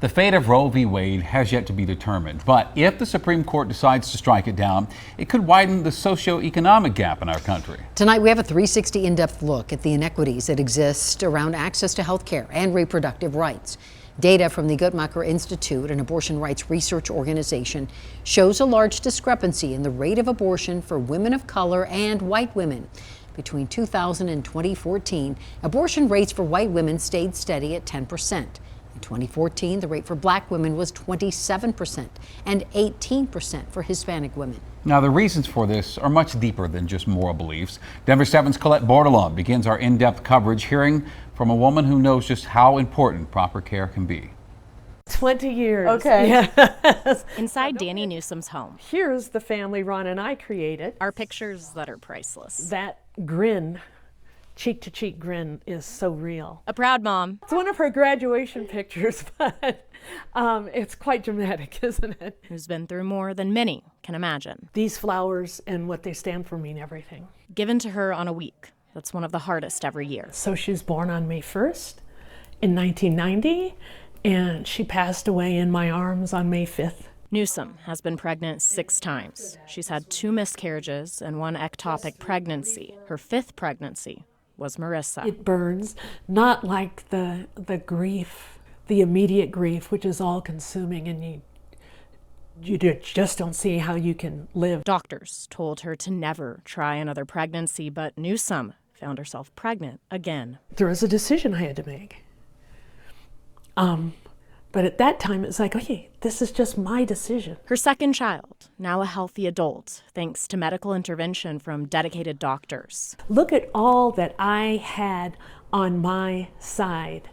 The fate of Roe v. Wade has yet to be determined, but if the Supreme Court decides to strike it down, it could widen the socioeconomic gap in our country. Tonight, we have a 360 in-depth look at the inequities that exist around access to health care and reproductive rights. Data from the Guttmacher Institute, an abortion rights research organization, shows a large discrepancy in the rate of abortion for women of color and white women. Between 2000 and 2014, abortion rates for white women stayed steady at 10%. In 2014, the rate for black women was 27% and 18% for Hispanic women. Now, the reasons for this are much deeper than just moral beliefs. Denver 7's Colette Bordelon begins our in-depth coverage hearing from a woman who knows just how important proper care can be. 20 years. Okay. Yes. Inside Danny Newsom's home. Here's the family Ron and I created. Are pictures that are priceless. That grin, cheek-to-cheek grin, is so real. A proud mom. It's one of her graduation pictures, but it's quite dramatic, isn't it? Who's been through more than many can imagine. These flowers and what they stand for mean everything. Given to her on a week. That's one of the hardest every year. So she was born on May 1st in 1990, and she passed away in my arms on May 5th. Newsom has been pregnant 6 times. She's had 2 miscarriages and 1 ectopic pregnancy. Her 5th pregnancy was Marissa. It burns, not like the grief, the immediate grief, which is all-consuming, and you just don't see how you can live. Doctors told her to never try another pregnancy, but Newsom found herself pregnant again. There was a decision I had to make. But at that time, it's like, okay, this is just my decision. Her 2nd child, now a healthy adult, thanks to medical intervention from dedicated doctors. Look at all that I had on my side.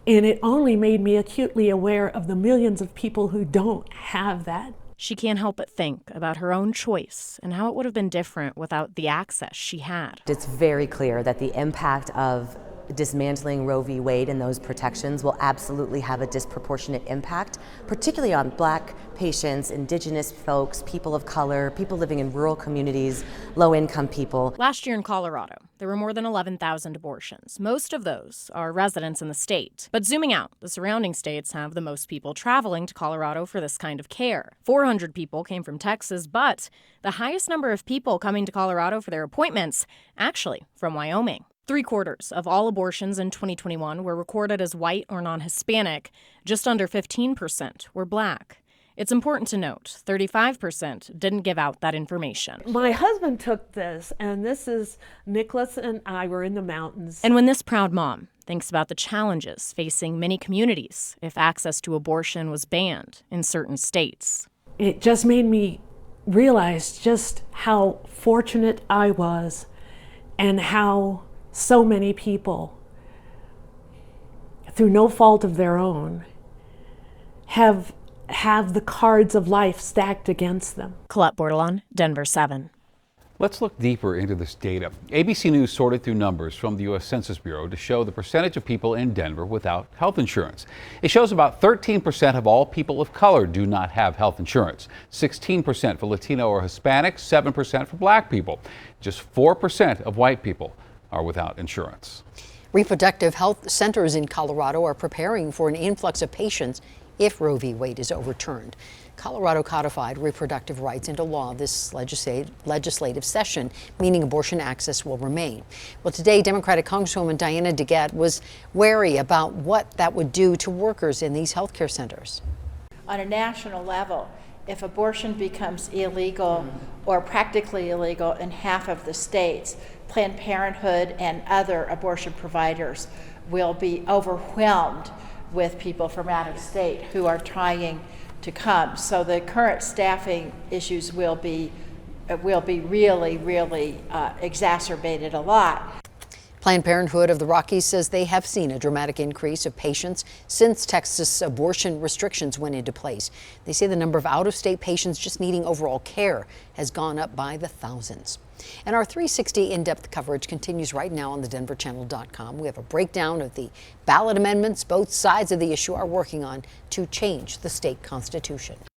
And it only made me acutely aware of the millions of people who don't have that. She can't help but think about her own choice and how it would have been different without the access she had. It's very clear that the impact of dismantling Roe v. Wade and those protections will absolutely have a disproportionate impact, particularly on Black patients, Indigenous folks, people of color, people living in rural communities, low-income people. Last year in Colorado, there were more than 11,000 abortions. Most of those are residents in the state. But zooming out, the surrounding states have the most people traveling to Colorado for this kind of care. 400 people came from Texas, but the highest number of people coming to Colorado for their appointments, actually from Wyoming. 3/4 of all abortions in 2021 were recorded as white or non-Hispanic. Just under 15% were Black. It's important to note, 35% didn't give out that information. My husband took this, and this is Nicholas and I were in the mountains. And when this proud mom thinks about the challenges facing many communities if access to abortion was banned in certain states, it just made me realize just how fortunate I was and how so many people, through no fault of their own, have the cards of life stacked against them. Colette Bordelon, Denver 7. Let's look deeper into this data. ABC News sorted through numbers from the U.S. Census Bureau to show the percentage of people in Denver without health insurance. It shows about 13% of all people of color do not have health insurance, 16% for Latino or Hispanic, 7% for Black people. Just 4% of white people are without insurance. Reproductive health centers in Colorado are preparing for an influx of patients if Roe v. Wade is overturned. Colorado codified reproductive rights into law this legislative session, meaning abortion access will remain. Well, today, Democratic Congresswoman Diana DeGette was wary about what that would do to workers in these healthcare centers. On a national level, if abortion becomes illegal or practically illegal in half of the states, Planned Parenthood and other abortion providers will be overwhelmed with people from out of state who are trying to come. So the current staffing issues will be really exacerbated a lot. Planned Parenthood of the Rockies says they have seen a dramatic increase of patients since Texas abortion restrictions went into place. They say the number of out-of-state patients just needing overall care has gone up by the thousands. And our 360 in-depth coverage continues right now on thedenverchannel.com. We have a breakdown of the ballot amendments both sides of the issue are working on to change the state constitution.